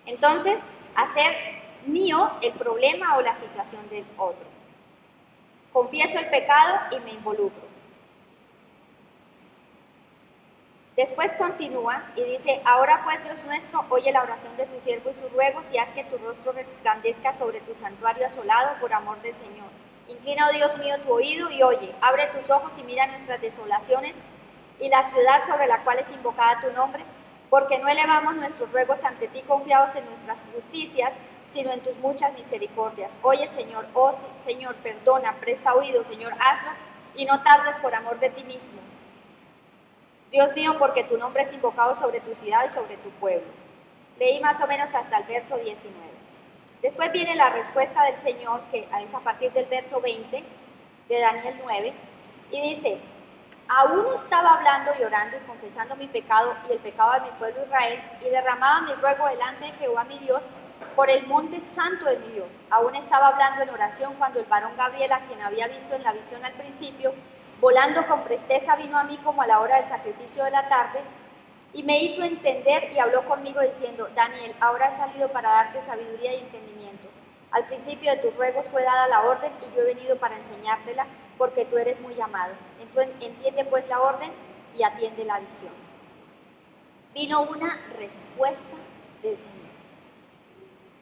Entonces, hacer mío el problema o la situación del otro. Confieso el pecado y me involucro. Después continúa y dice, ahora pues Dios nuestro, oye la oración de tu siervo y sus ruegos y haz que tu rostro resplandezca sobre tu santuario asolado por amor del Señor. Inclina, oh Dios mío, tu oído y oye, abre tus ojos y mira nuestras desolaciones y la ciudad sobre la cual es invocada tu nombre, porque no elevamos nuestros ruegos ante ti confiados en nuestras justicias, sino en tus muchas misericordias. Oye, Señor, oh Señor, perdona, presta oído, Señor, hazlo y no tardes por amor de ti mismo. Dios mío, porque tu nombre es invocado sobre tu ciudad y sobre tu pueblo. Leí más o menos hasta el verso 19. Después viene la respuesta del Señor, que es a partir del verso 20 de Daniel 9, y dice, aún estaba hablando y orando y confesando mi pecado y el pecado de mi pueblo Israel, y derramaba mi ruego delante de Jehová mi Dios por el monte santo de mi Dios. Aún estaba hablando en oración cuando el varón Gabriel, a quien había visto en la visión al principio, volando con presteza vino a mí como a la hora del sacrificio de la tarde, y me hizo entender y habló conmigo diciendo, Daniel, ahora he salido para darte sabiduría y entendimiento. Al principio de tus ruegos fue dada la orden y yo he venido para enseñártela porque tú eres muy amado. Entonces, entiende pues la orden y atiende la visión. Vino una respuesta del Señor.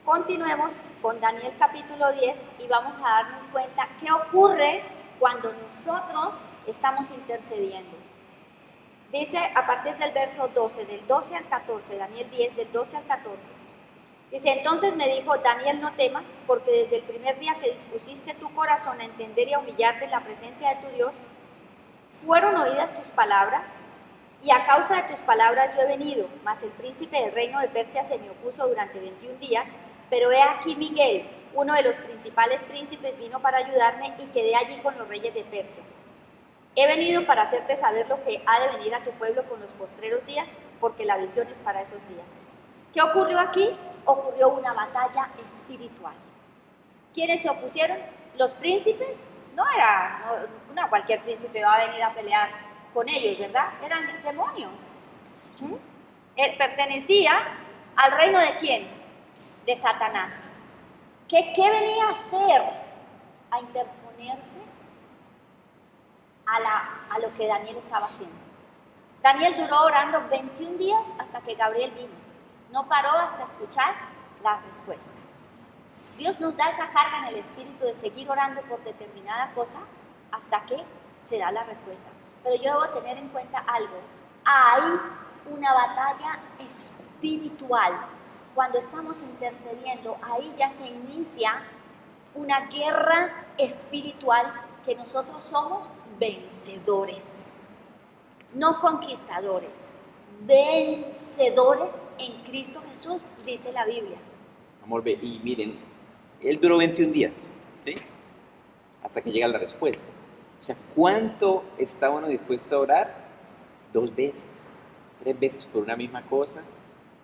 Continuemos con Daniel capítulo 10 y vamos a darnos cuenta qué ocurre cuando nosotros estamos intercediendo. Dice a partir del verso 12, del 12 al 14, Daniel 10, del 12 al 14. Dice, entonces me dijo, Daniel, no temas, porque desde el primer día que dispusiste tu corazón a entender y a humillarte en la presencia de tu Dios, fueron oídas tus palabras, y a causa de tus palabras yo he venido, mas el príncipe del reino de Persia se me opuso durante 21 días, pero he aquí Miguel, uno de los principales príncipes, vino para ayudarme y quedé allí con los reyes de Persia. He venido para hacerte saber lo que ha de venir a tu pueblo con los postreros días, porque la visión es para esos días. ¿Qué ocurrió aquí? Ocurrió una batalla espiritual. ¿Quiénes se opusieron? Los príncipes. No cualquier príncipe va a venir a pelear con ellos, ¿verdad? Eran demonios. Él pertenecía al reino de ¿quién? De Satanás. ¿Qué venía a hacer? A interponerse a lo que Daniel estaba haciendo. Daniel duró orando 21 días hasta que Gabriel vino. No paró hasta escuchar la respuesta. Dios nos da esa carga en el espíritu de seguir orando por determinada cosa hasta que se da la respuesta. Pero yo debo tener en cuenta algo. Hay una batalla espiritual. Cuando estamos intercediendo, ahí ya se inicia una guerra espiritual que nosotros somos vencedores, no conquistadores, vencedores en Cristo Jesús, dice la Biblia. Amor, y miren, él duró 21 días, ¿sí? Hasta que llega la respuesta. O sea, ¿cuánto está uno dispuesto a orar? 2 veces, 3 veces por una misma cosa.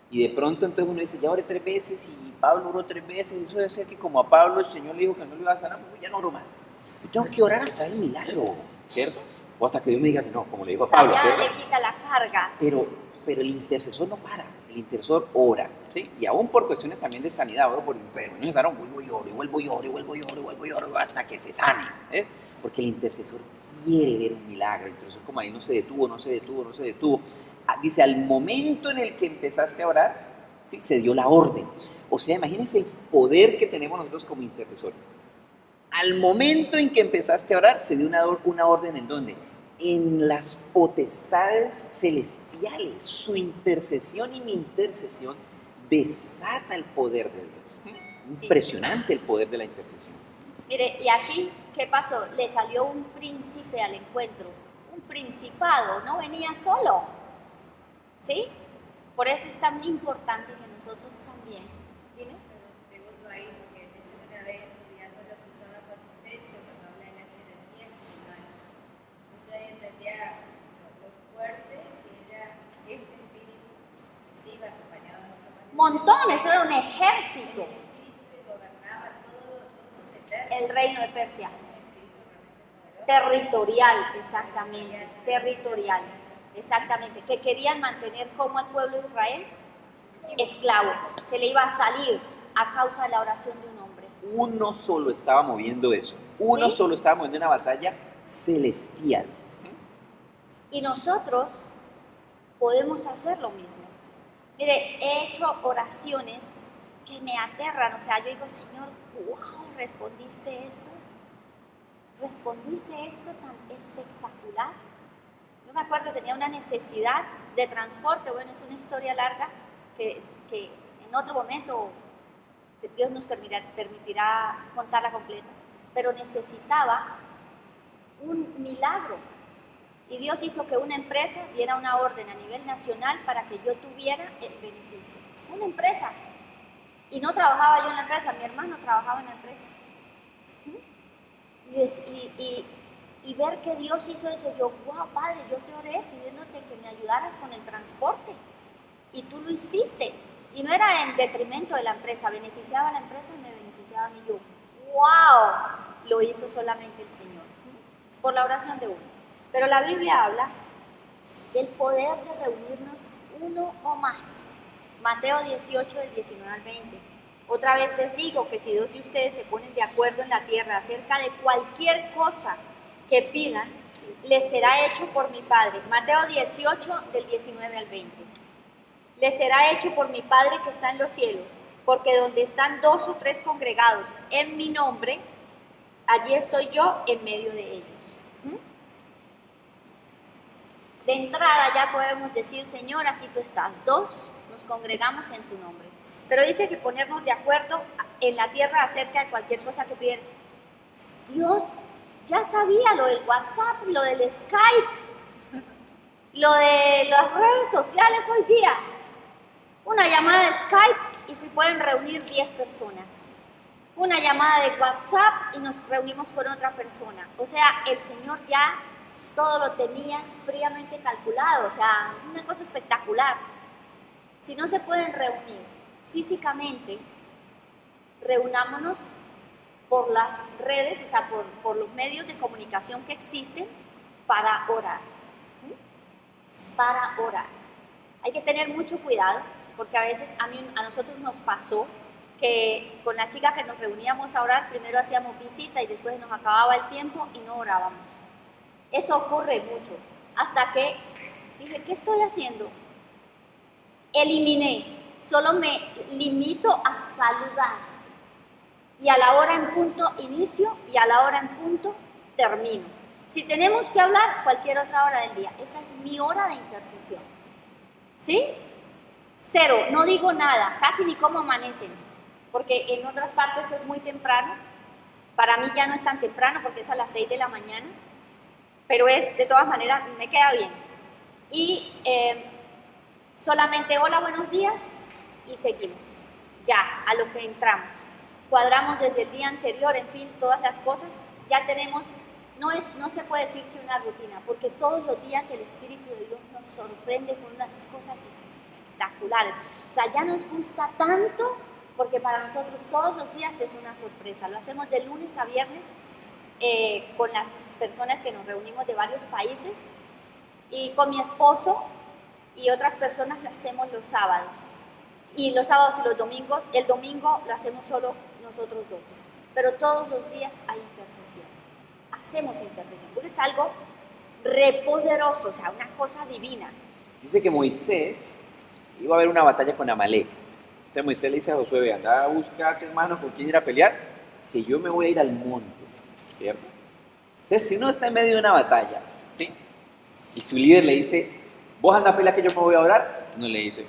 Y de pronto entonces uno dice, ya oré 3 veces y Pablo oró 3 veces. Eso debe ser que como a Pablo el Señor le dijo que no le iba a sanar, pues ya no oro más. Yo tengo que orar hasta el milagro, ¿cierto? O hasta que Dios me diga que no, como le dijo a Pablo, ya ¿cierto? le quita la carga. Pero el intercesor no para, el intercesor ora, ¿sí? Y aún por cuestiones también de sanidad, oro por enfermos, no es ahora vuelvo y oro, y vuelvo y oro, y vuelvo y oro, y vuelvo y oro, hasta que se sane, ¿eh? Porque el intercesor quiere ver un milagro, el intercesor como ahí no se detuvo. Dice, al momento en el que empezaste a orar, ¿sí? Se dio la orden. O sea, imagínense el poder que tenemos nosotros como intercesores. Al momento en que empezaste a orar, se dio una orden ¿en dónde? En las potestades celestiales. Su intercesión y mi intercesión desata el poder de Dios. Sí. Impresionante el poder de la intercesión. Mire, y aquí, ¿qué pasó? Le salió un príncipe al encuentro, un principado, no venía solo, ¿sí? Por eso es tan importante que nosotros también, dime. Pero pregunto ahí, porque yo una vez estudiando lo que estaba con Efesios, cuando habla de la jerarquía espiritual, yo ahí entendía lo fuerte que era este espíritu que se iba acompañado mucho más. Montones, era un ejército. El espíritu que gobernaba todo el reino de Persia. Territorial, exactamente, territorial. Exactamente, que querían mantener como al pueblo de Israel esclavo. Se le iba a salir a causa de la oración de un hombre. Uno solo estaba moviendo eso. Uno ¿Sí? solo estaba moviendo una batalla celestial. Y nosotros podemos hacer lo mismo. Mire, he hecho oraciones que me aterran. O sea, yo digo, Señor, wow, respondiste esto tan espectacular. Yo me acuerdo que tenía una necesidad de transporte. Bueno, es una historia larga que en otro momento Dios nos permitirá contarla completa. Pero necesitaba un milagro. Y Dios hizo que una empresa diera una orden a nivel nacional para que yo tuviera el beneficio. Una empresa. Y no trabajaba yo en la empresa, mi hermano trabajaba en la empresa. Y ver que Dios hizo eso, yo, wow, Padre, yo te oré pidiéndote que me ayudaras con el transporte. Y tú lo hiciste. Y no era en detrimento de la empresa, beneficiaba a la empresa y me beneficiaba a mí. Yo, wow, lo hizo solamente el Señor. Por la oración de uno. Pero la Biblia habla del poder de reunirnos uno o más. Mateo 18, del 19 al 20. Otra vez les digo que si dos de ustedes se ponen de acuerdo en la tierra acerca de cualquier cosa que pidan, les será hecho por mi Padre. Mateo 18, del 19 al 20. Les será hecho por mi Padre que está en los cielos, porque donde están 2 o 3 congregados en mi nombre, allí estoy yo en medio de ellos. De entrada ya podemos decir, Señor, aquí tú estás. 2, nos congregamos en tu nombre. Pero dice que ponernos de acuerdo en la tierra acerca de cualquier cosa que piden. Dios ya sabía lo del WhatsApp, lo del Skype, lo de las redes sociales hoy día. Una llamada de Skype y se pueden reunir 10 personas. Una llamada de WhatsApp y nos reunimos con otra persona. O sea, el Señor ya todo lo tenía fríamente calculado, o sea, es una cosa espectacular. Si no se pueden reunir físicamente, reunámonos por las redes, o sea, por los medios de comunicación que existen para orar. Para orar. Hay que tener mucho cuidado, porque a veces a nosotros nos pasó que con la chica que nos reuníamos a orar, primero hacíamos visita y después nos acababa el tiempo y no orábamos. Eso ocurre mucho, hasta que dije, ¿qué estoy haciendo? Eliminé, solo me limito a saludar. Y a la hora en punto inicio y a la hora en punto termino. Si tenemos que hablar, cualquier otra hora del día. Esa es mi hora de intercesión. ¿Sí? 0, no digo nada, casi ni cómo amanecen, porque en otras partes es muy temprano. Para mí ya no es tan temprano porque es a las 6 de la mañana. Pero de todas maneras, me queda bien. Y solamente hola, buenos días y seguimos. Ya, a lo que entramos. Cuadramos desde el día anterior, en fin, todas las cosas. Ya tenemos, no se puede decir que una rutina, porque todos los días el Espíritu de Dios nos sorprende con unas cosas espectaculares. O sea, ya nos gusta tanto, porque para nosotros todos los días es una sorpresa. Lo hacemos de lunes a viernes. Con las personas que nos reunimos de varios países y con mi esposo y otras personas lo hacemos los sábados y los sábados y los domingos, el domingo lo hacemos solo nosotros dos, pero todos los días hay intercesión, hacemos intercesión, porque es algo repoderoso, o sea, una cosa divina. Dice que Moisés iba a haber una batalla con Amalek. Entonces Moisés le dice a Josué, ve, anda a buscar, hermano, con quién ir a pelear, que yo me voy a ir al monte. ¿Cierto? Entonces, si uno está en medio de una batalla, ¿sí? Y su líder le dice, vos anda a pelear que yo me voy a orar, no le dice,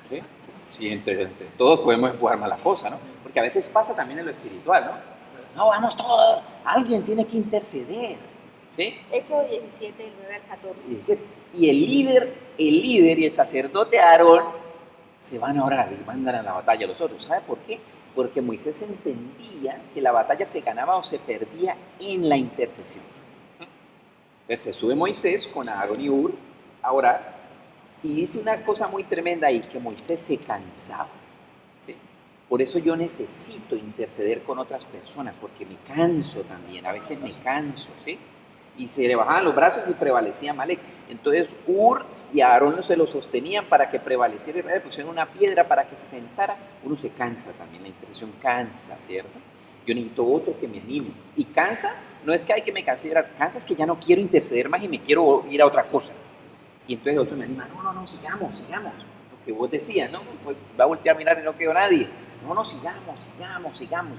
¿sí? Sí, entre todos podemos empujar más las cosas, ¿no? Porque a veces pasa también en lo espiritual, ¿no? No, vamos todos, alguien tiene que interceder, ¿sí? Éxodo 17, del 9 al 14. Y el líder y el sacerdote Aarón se van a orar y mandan a la batalla a los otros. ¿Sabe por qué? Porque Moisés entendía que la batalla se ganaba o se perdía en la intercesión. Entonces se sube Moisés con Aarón y Hur a orar y dice una cosa muy tremenda ahí, que Moisés se cansaba. ¿Sí? Por eso yo necesito interceder con otras personas, porque me canso también, a veces me canso, ¿sí? Y se le bajaban los brazos y prevalecía Amalek. Entonces Hur y a Aarón se lo sostenían para que prevaleciera Israel, pusieron una piedra para que se sentara. Uno se cansa también, la intercesión cansa, ¿cierto? Yo necesito otro que me anime. Y cansa, no es que hay que me canse, cansa es que ya no quiero interceder más y me quiero ir a otra cosa. Y entonces el otro me anima, no, sigamos. Lo que vos decías, ¿no? Pues va a voltear a mirar y no quedó nadie. No, sigamos,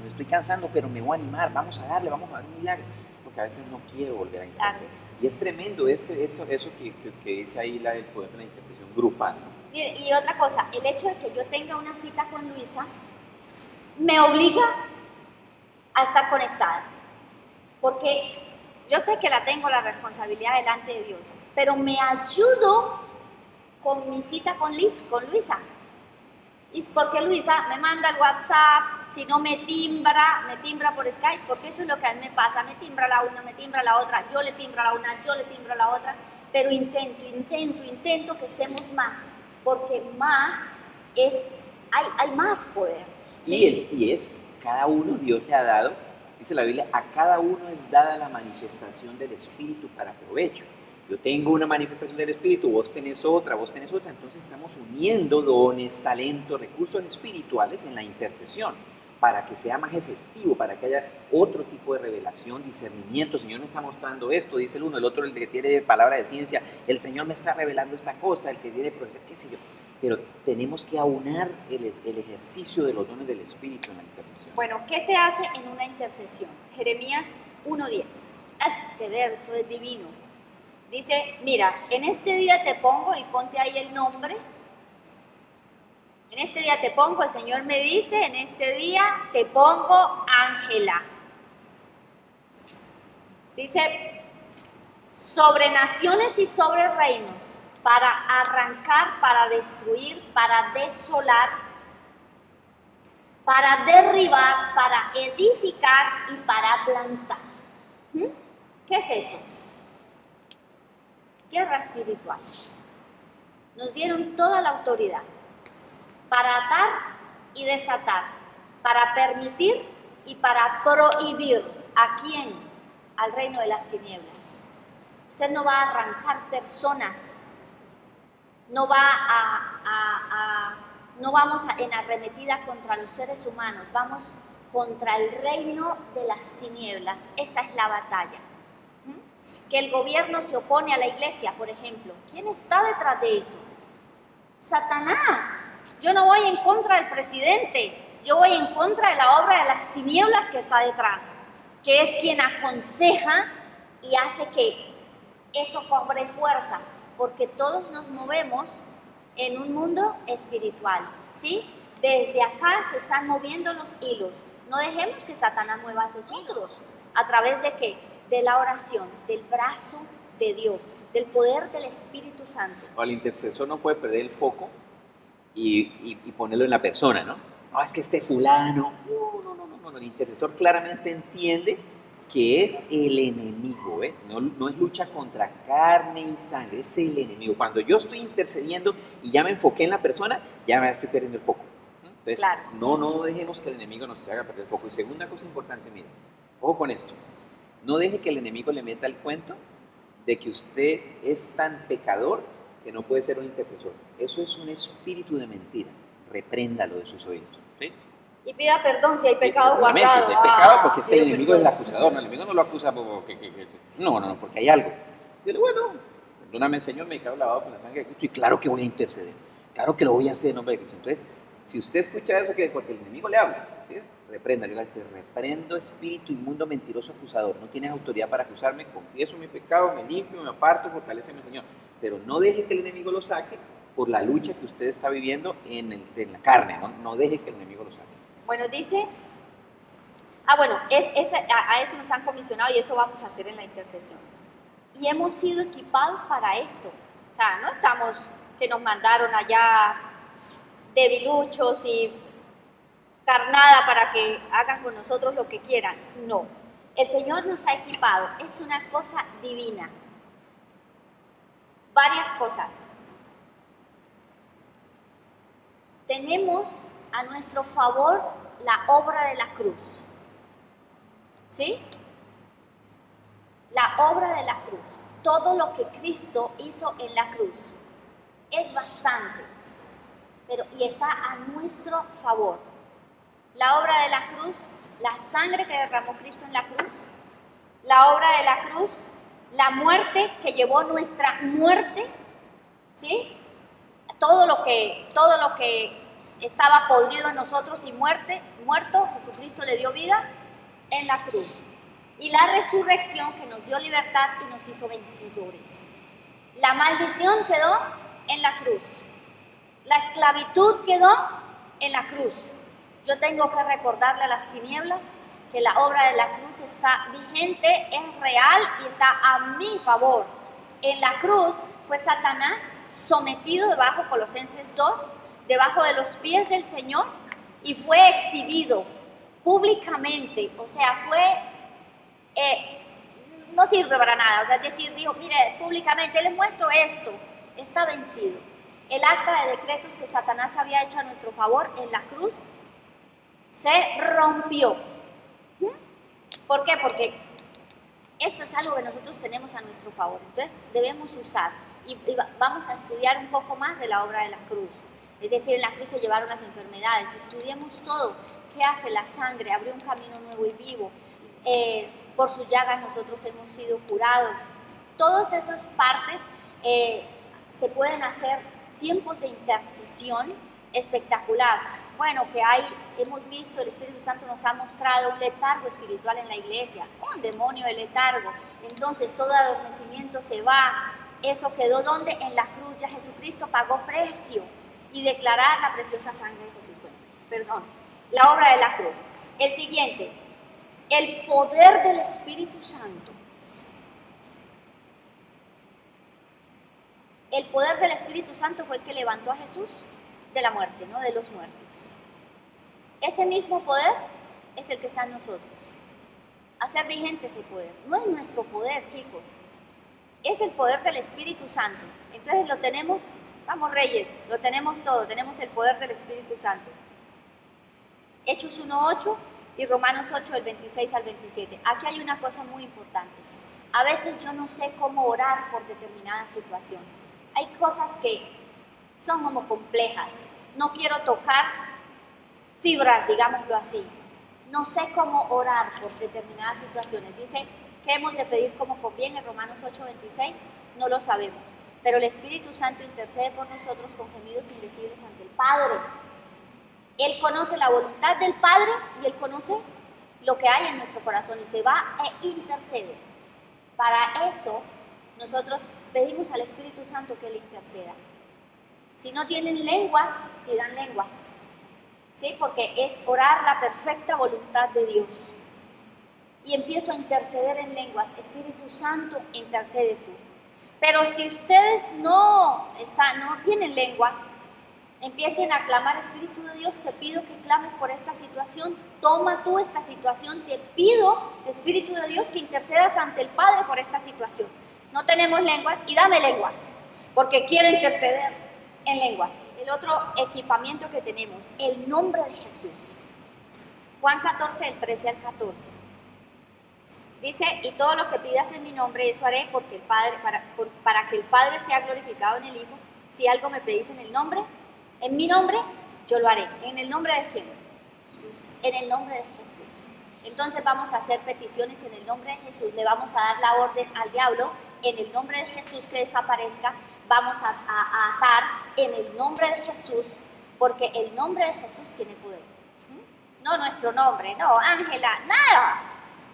me estoy cansando, pero me voy a animar, vamos a darle, vamos a dar un milagro. Porque a veces no quiero volver a interceder. Claro. Y es tremendo eso que dice ahí el poder de la intercesión grupal, ¿no? Mire, y otra cosa, el hecho de que yo tenga una cita con Luisa me obliga a estar conectada, porque yo sé que tengo la responsabilidad delante de Dios, pero me ayudo con mi cita con Luisa. Y porque Luisa me manda el WhatsApp, si no me timbra por Skype, porque eso es lo que a mí me pasa, me timbra la una, me timbra la otra, yo le timbro a la una, yo le timbro a la otra, pero intento que estemos más, porque más hay más poder. ¿Sí? Y cada uno Dios le ha dado, dice la Biblia, a cada uno es dada la manifestación del Espíritu para provecho. Yo tengo una manifestación del Espíritu, vos tenés otra, entonces estamos uniendo dones, talentos, recursos espirituales en la intercesión para que sea más efectivo, para que haya otro tipo de revelación, discernimiento. El Señor me está mostrando esto, dice el uno, el otro el que tiene palabra de ciencia, el Señor me está revelando esta cosa, el que tiene profesión, qué sé yo. Pero tenemos que aunar el ejercicio de los dones del Espíritu en la intercesión. Bueno, ¿qué se hace en una intercesión? Jeremías 1:10. Este verso es divino. Dice, mira, en este día te pongo, y ponte ahí el nombre. En este día te pongo, el Señor me dice, en este día te pongo Ángela. Dice, sobre naciones y sobre reinos, para arrancar, para destruir, para desolar, para derribar, para edificar y para plantar. ¿Qué es eso? Guerra espiritual. Nos dieron toda la autoridad para atar y desatar, para permitir y para prohibir. ¿A quién? Al reino de las tinieblas. Usted no va a arrancar personas, no vamos en arremetida contra los seres humanos, vamos contra el reino de las tinieblas. Esa es la batalla. Que el gobierno se opone a la iglesia, por ejemplo. ¿Quién está detrás de eso? Satanás. Yo no voy en contra del presidente, yo voy en contra de la obra de las tinieblas que está detrás, que es quien aconseja y hace que eso cobre fuerza, porque todos nos movemos en un mundo espiritual, ¿sí? Desde acá se están moviendo los hilos. No dejemos que Satanás mueva esos hilos. ¿A través de qué? De la oración, del brazo de Dios, del poder del Espíritu Santo. O el intercesor no puede perder el foco y ponerlo en la persona, ¿no? No, es que este fulano. No. El intercesor claramente entiende que es el enemigo, ¿eh? No es lucha contra carne y sangre, es el enemigo. Cuando yo estoy intercediendo y ya me enfoqué en la persona, ya me estoy perdiendo el foco. Entonces, claro. no dejemos que el enemigo nos haga perder el foco. Y segunda cosa importante, miren, ojo con esto. No deje que el enemigo le meta el cuento de que usted es tan pecador que no puede ser un intercesor. Eso es un espíritu de mentira. Repréndalo de sus oídos. ¿Sí? Y pida perdón si hay pecado guardado. Si hay pecado, porque es que el enemigo es el acusador. No, el enemigo no lo acusa porque no, porque hay algo. Dile, bueno, perdóname, Señor, me he quedado lavado con la sangre de Cristo y claro que voy a interceder. Claro que lo voy a hacer en nombre de Cristo. Entonces, si usted escucha eso, que porque el enemigo le habla, ¿sí? Repréndalo. Te reprendo, espíritu inmundo, mentiroso, acusador. No tienes autoridad para acusarme. Confieso mi pecado, me limpio, me aparto, fortaléceme, Señor. Pero no deje que el enemigo lo saque por la lucha que usted está viviendo en la carne. No deje que el enemigo lo saque. Bueno, dice, a eso nos han comisionado y eso vamos a hacer en la intercesión. Y hemos sido equipados para esto. O sea, no estamos que nos mandaron allá debiluchos y carnada para que hagan con nosotros lo que quieran. No, el Señor nos ha equipado, es una cosa divina. Varias cosas. Tenemos a nuestro favor la obra de la cruz. ¿Sí? La obra de la cruz. Todo lo que Cristo hizo en la cruz. es bastante, y está a nuestro favor. La obra de la cruz, la sangre que derramó Cristo en la cruz, la obra de la cruz, la muerte que llevó nuestra muerte, ¿sí? Todo lo que estaba podrido en nosotros y muerto, Jesucristo le dio vida en la cruz. Y la resurrección que nos dio libertad y nos hizo vencedores. La maldición quedó en la cruz. La esclavitud quedó en la cruz. Yo tengo que recordarle a las tinieblas que la obra de la cruz está vigente, es real y está a mi favor. En la cruz fue Satanás sometido debajo, Colosenses 2, debajo de los pies del Señor, y fue exhibido públicamente, o sea, no sirve para nada, o sea, es decir, dijo, mire, públicamente les muestro esto, está vencido. El acta de decretos que Satanás había hecho a nuestro favor en la cruz se rompió. ¿Por qué? Porque esto es algo que nosotros tenemos a nuestro favor, entonces debemos usar, y vamos a estudiar un poco más de la obra de la cruz. Es decir, en la cruz se llevaron las enfermedades, estudiemos todo. ¿Qué hace la sangre? Abrió un camino nuevo y vivo. Por sus llagas nosotros hemos sido curados. Todas esas partes se pueden hacer tiempos de intercesión espectacular. Bueno, hemos visto, el Espíritu Santo nos ha mostrado un letargo espiritual en la iglesia, un demonio de letargo. Entonces todo adormecimiento se va. Eso quedó donde en la cruz ya Jesucristo pagó precio. Y declarar la preciosa sangre de Jesús. La obra de la cruz. El siguiente, el poder del Espíritu Santo. El poder del Espíritu Santo fue el que levantó a Jesús de la muerte, no de los muertos. Ese mismo poder es el que está en nosotros. Hacer vigente ese poder. No es nuestro poder, chicos. Es el poder del Espíritu Santo. Entonces lo tenemos. Vamos, reyes, lo tenemos todo, tenemos el poder del Espíritu Santo. Hechos 1:8 y Romanos 8, del 26 al 27. Aquí hay una cosa muy importante. A veces yo no sé cómo orar por determinada situación. Hay cosas que son como complejas. No quiero tocar fibras, digámoslo así. No sé cómo orar por determinadas situaciones. Dice que hemos de pedir como conviene, Romanos 8:26, no lo sabemos. Pero el Espíritu Santo intercede por nosotros con gemidos indecibles ante el Padre. Él conoce la voluntad del Padre y Él conoce lo que hay en nuestro corazón y se va e intercede. Para eso nosotros pedimos al Espíritu Santo que Él interceda. Si no tienen lenguas, pidan lenguas. ¿Sí? Porque es orar la perfecta voluntad de Dios. Y empiezo a interceder en lenguas. Espíritu Santo, intercede tú. Pero si ustedes no tienen lenguas, empiecen a clamar, Espíritu de Dios, te pido que clames por esta situación, toma tú esta situación, te pido, Espíritu de Dios, que intercedas ante el Padre por esta situación. No tenemos lenguas y dame lenguas, porque quiero interceder en lenguas. El otro equipamiento que tenemos, el nombre de Jesús. Juan 14, del 13 al 14. Dice, y todo lo que pidas en mi nombre, eso haré, porque el Padre, para que el Padre sea glorificado en el Hijo. Si algo me pedís en mi nombre, yo lo haré. ¿En el nombre de quién? Jesús. En el nombre de Jesús. Entonces vamos a hacer peticiones en el nombre de Jesús. Le vamos a dar la orden al diablo, en el nombre de Jesús, que desaparezca. Vamos a atar en el nombre de Jesús, porque el nombre de Jesús tiene poder. No nuestro nombre, no, Ángela, nada.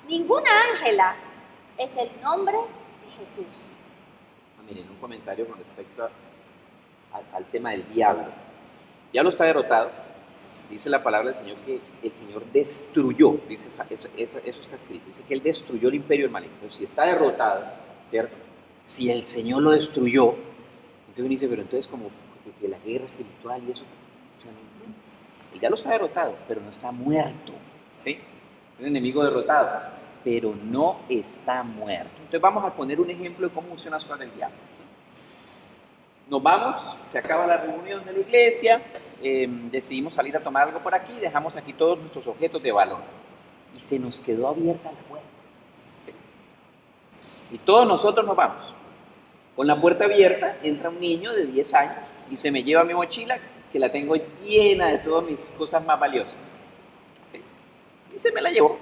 Ninguna Ángela, es el nombre de Jesús. Miren, un comentario con respecto al tema del diablo. El diablo está derrotado. Dice la palabra del Señor que el Señor destruyó, dice eso está escrito, dice que Él destruyó el imperio del maligno. Entonces, si está derrotado, ¿cierto? Si el Señor lo destruyó, entonces uno dice, pero entonces como que la guerra espiritual y eso, o sea, el diablo está derrotado, pero no está muerto, ¿sí? Es un enemigo derrotado, pero no está muerto. Entonces vamos a poner un ejemplo de cómo funcionan las cosas del diablo. Nos vamos, se acaba la reunión de la iglesia, decidimos salir a tomar algo por aquí, dejamos aquí todos nuestros objetos de valor y se nos quedó abierta la puerta. ¿Sí? Y todos nosotros nos vamos. Con la puerta abierta entra un niño de 10 años y se me lleva mi mochila, que la tengo llena de todas mis cosas más valiosas. ¿Sí? Y se me la llevó.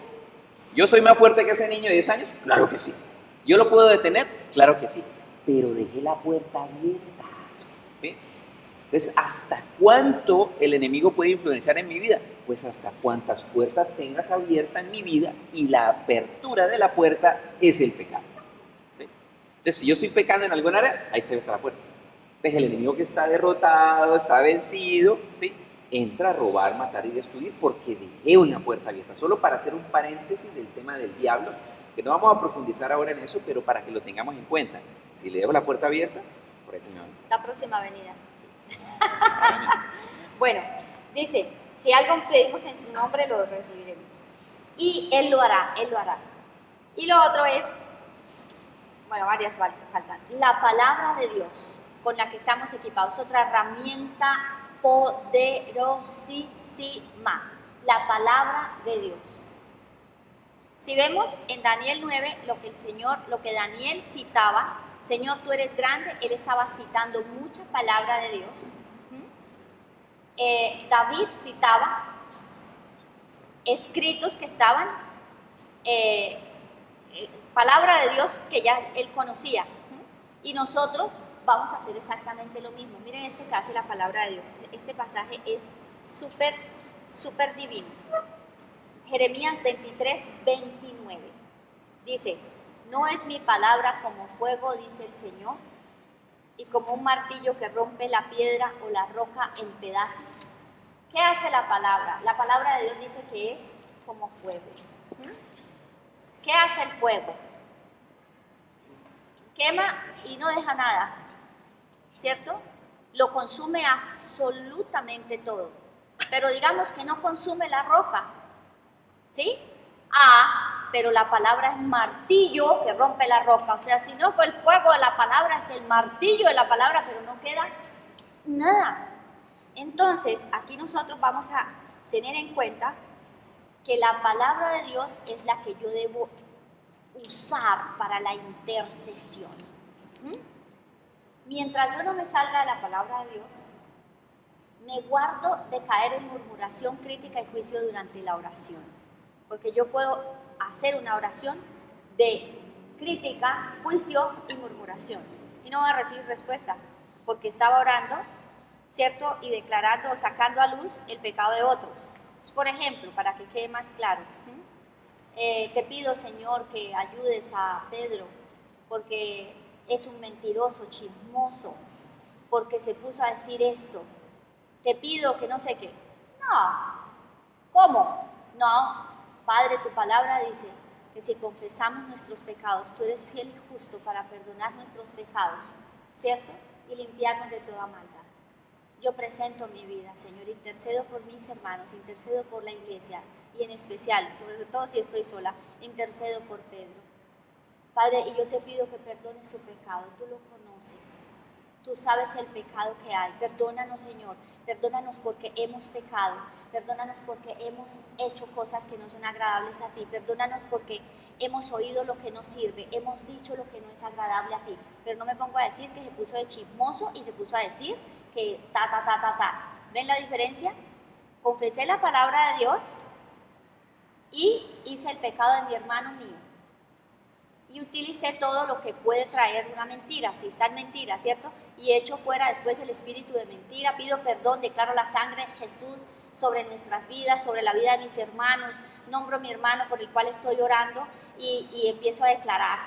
¿Yo soy más fuerte que ese niño de 10 años? Claro que sí. ¿Yo lo puedo detener? Claro que sí. Pero dejé la puerta abierta. ¿Sí? Entonces, ¿hasta cuánto el enemigo puede influenciar en mi vida? Pues hasta cuántas puertas tengas abiertas en mi vida, y la apertura de la puerta es el pecado. ¿Sí? Entonces, si yo estoy pecando en alguna área, ahí está abierta la puerta. Entonces, el enemigo que está derrotado, está vencido, ¿sí?, entra a robar, matar y destruir porque dejé una puerta abierta. Solo para hacer un paréntesis del tema del diablo, que no vamos a profundizar ahora en eso, pero para que lo tengamos en cuenta. Si le dejo la puerta abierta, por ahí se me va. La próxima venida. Bueno, dice, si algo pedimos en su nombre, lo recibiremos. Y Él lo hará, Él lo hará. Y lo otro es, bueno, varias faltan. La palabra de Dios con la que estamos equipados, otra herramienta poderosísima, la palabra de Dios. Si vemos en Daniel 9 lo que Daniel citaba, Señor, tú eres grande, él estaba citando mucha palabra de Dios. David citaba escritos que estaban, palabra de Dios que ya él conocía. Y nosotros vamos a hacer exactamente lo mismo. Miren esto que hace la palabra de Dios. Este pasaje es súper, súper divino. Jeremías 23, 29. Dice, no es mi palabra como fuego, dice el Señor, y como un martillo que rompe la piedra o la roca en pedazos. ¿Qué hace la palabra? La palabra de Dios dice que es como fuego. ¿Qué hace el fuego? Quema y no deja nada, ¿cierto? Lo consume absolutamente todo. Pero digamos que no consume la roca, ¿sí? Pero la palabra es martillo que rompe la roca. O sea, si no fue el fuego de la palabra, es el martillo de la palabra, pero no queda nada. Entonces, aquí nosotros vamos a tener en cuenta que la palabra de Dios es la que yo debo usar para la intercesión. Mientras yo no me salga de la palabra de Dios, me guardo de caer en murmuración, crítica y juicio durante la oración. Porque yo puedo hacer una oración de crítica, juicio y murmuración. Y no voy a recibir respuesta, porque estaba orando, ¿cierto? Y declarando o sacando a luz el pecado de otros. Entonces, por ejemplo, para que quede más claro, te pido, Señor, que ayudes a Pedro, porque es un mentiroso, chismoso, porque se puso a decir esto. Te pido que no sé qué. No. ¿Cómo? No. Padre, tu palabra dice que si confesamos nuestros pecados, tú eres fiel y justo para perdonar nuestros pecados, ¿cierto? Y limpiarnos de toda maldad. Yo presento mi vida, Señor, intercedo por mis hermanos, intercedo por la iglesia y en especial, sobre todo si estoy sola, intercedo por Pedro. Padre, y yo te pido que perdones su pecado, tú lo conoces. Tú sabes el pecado que hay. Perdónanos, Señor. Perdónanos porque hemos pecado. Perdónanos porque hemos hecho cosas que no son agradables a ti. Perdónanos porque hemos oído lo que no sirve. Hemos dicho lo que no es agradable a ti. Pero no me pongo a decir que se puso de chismoso y se puso a decir que ta. ¿Ven la diferencia? Confesé la palabra de Dios y hice el pecado de mi hermano mío. Y utilicé todo lo que puede traer una mentira, si está en mentira, ¿cierto? Y echo fuera después el espíritu de mentira, pido perdón, declaro la sangre de Jesús sobre nuestras vidas, sobre la vida de mis hermanos, nombro a mi hermano por el cual estoy orando y empiezo a declarar.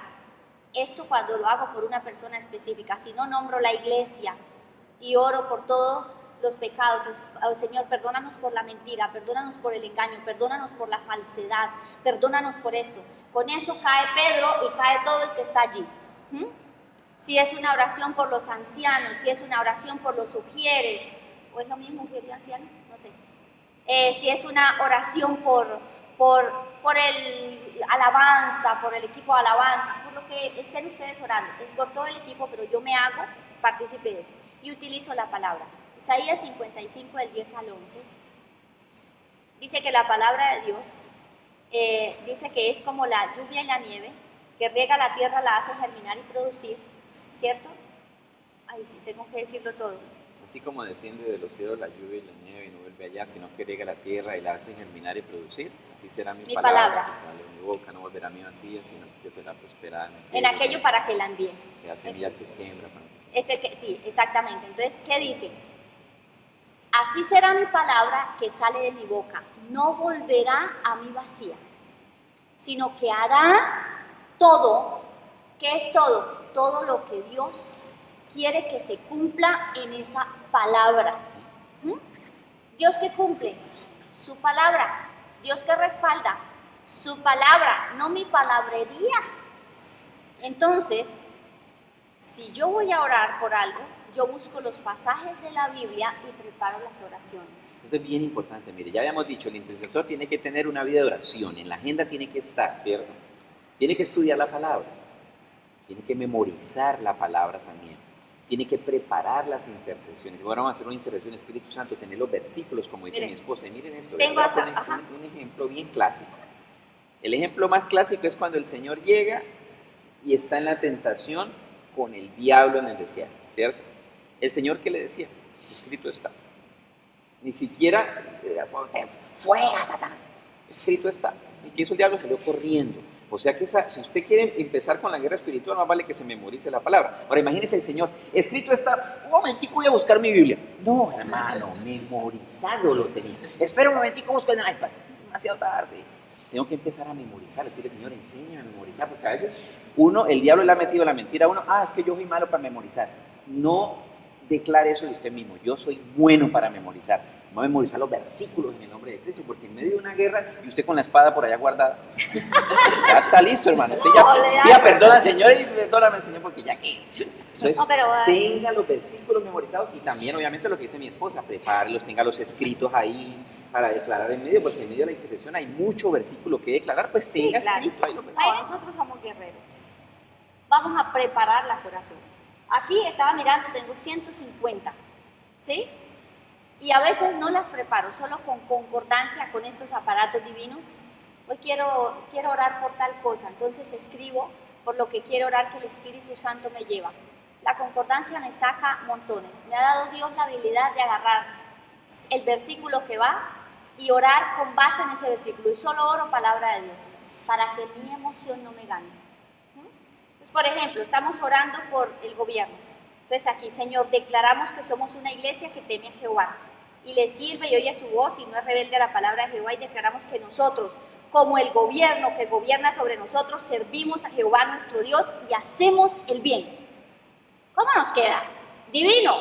Esto cuando lo hago por una persona específica, si no nombro la iglesia y oro por todos los pecados. Oh, Señor, perdónanos por la mentira, perdónanos por el engaño, perdónanos por la falsedad, perdónanos por esto. Con eso cae Pedro y cae todo el que está allí. Si es una oración por los ancianos, si es una oración por los sugieres, o es lo mismo que el anciano, no sé. Si es una oración por el alabanza, por el equipo de alabanza, por lo que estén ustedes orando, es por todo el equipo, pero yo me hago partícipe de eso y utilizo la palabra. Isaías 55, del 10 al 11, dice que la palabra de Dios dice que es como la lluvia y la nieve, que riega la tierra, la hace germinar y producir, ¿cierto? Ay, sí, tengo que decirlo todo. Así como desciende de los cielos la lluvia y la nieve y no vuelve allá, sino que riega la tierra y la hace germinar y producir, así será mi palabra que sale de mi boca, no volverá a mí vacía, sino que será prosperada en aquello para que la envíe. Que hace semilla que siembra. Sí, exactamente. Entonces, ¿qué dice? Así será mi palabra que sale de mi boca, no volverá a mí vacía, sino que hará todo. ¿Qué es todo? Todo lo que Dios quiere que se cumpla en esa palabra. ¿Dios que cumple? Su palabra. ¿Dios que respalda? Su palabra, no mi palabrería. Entonces, si yo voy a orar por algo, yo busco los pasajes de la Biblia y preparo las oraciones. Eso es bien importante. Mire, ya habíamos dicho, el intercesor tiene que tener una vida de oración, en la agenda tiene que estar, ¿cierto? Tiene que estudiar la palabra, tiene que memorizar la palabra también, tiene que preparar las intercesiones. Ahora vamos a hacer una intercesión Espíritu Santo, tener los versículos, como dice mi esposa. Y miren esto, tengo acá, un ejemplo bien clásico. El ejemplo más clásico es cuando el Señor llega y está en la tentación con el diablo en el desierto, ¿cierto? El Señor, ¿qué le decía? Escrito está. Ni siquiera, fuera, Satán. Escrito está. ¿Y qué hizo el diablo? Salió corriendo. O sea que si usted quiere empezar con la guerra espiritual, más vale que se memorice la palabra. Ahora imagínese el Señor, escrito está, un momentico voy a buscar mi Biblia. No, hermano, memorizado lo tenía. Espera un momentico, busco en el iPad. Demasiado tarde. Tengo que empezar a memorizar, decirle, Señor, enséñame a memorizar, porque a veces el diablo le ha metido la mentira a uno, es que yo soy malo para memorizar. No declare eso de usted mismo, yo soy bueno para memorizar. No memorizar los versículos en el nombre de Cristo, porque en medio de una guerra, y usted con la espada por allá guardada, ya está listo, hermano. Usted ya perdona, Señor, y perdóname, Señor, porque ya que... Eso es, tenga los versículos memorizados, y también, obviamente, lo que dice mi esposa, prepárelos, tenga los escritos ahí, para declarar en medio, porque en medio de la intercesión hay mucho versículo que declarar, pues tenga escrito ahí los versículos. Nosotros somos guerreros. Vamos a preparar las oraciones. Aquí estaba mirando, tengo 150, ¿sí? Y a veces no las preparo, solo con concordancia con estos aparatos divinos. Hoy quiero orar por tal cosa, entonces escribo por lo que quiero orar que el Espíritu Santo me lleva. La concordancia me saca montones. Me ha dado Dios la habilidad de agarrar el versículo que va y orar con base en ese versículo. Y solo oro palabra de Dios, para que mi emoción no me gane. Entonces, por ejemplo, estamos orando por el gobierno. Entonces aquí, Señor, declaramos que somos una iglesia que teme a Jehová y le sirve y oye su voz y no es rebelde a la palabra de Jehová, y declaramos que nosotros, como el gobierno que gobierna sobre nosotros, servimos a Jehová nuestro Dios y hacemos el bien. ¿Cómo nos queda? Divino.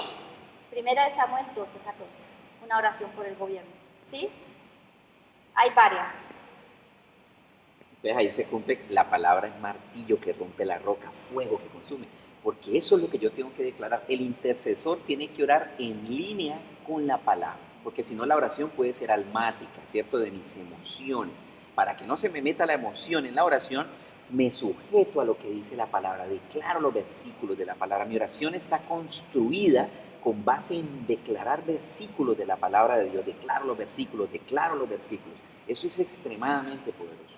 1 Samuel 12:14, una oración por el gobierno, ¿sí? Hay varias. Entonces ahí se cumple, la palabra es martillo que rompe la roca, fuego que consume, porque eso es lo que yo tengo que declarar. El intercesor tiene que orar en línea con la palabra, porque si no la oración puede ser almática, ¿cierto? De mis emociones. Para que no se me meta la emoción en la oración, me sujeto a lo que dice la palabra, declaro los versículos de la palabra. Mi oración está construida con base en declarar versículos de la palabra de Dios. Declaro los versículos. Eso es extremadamente poderoso.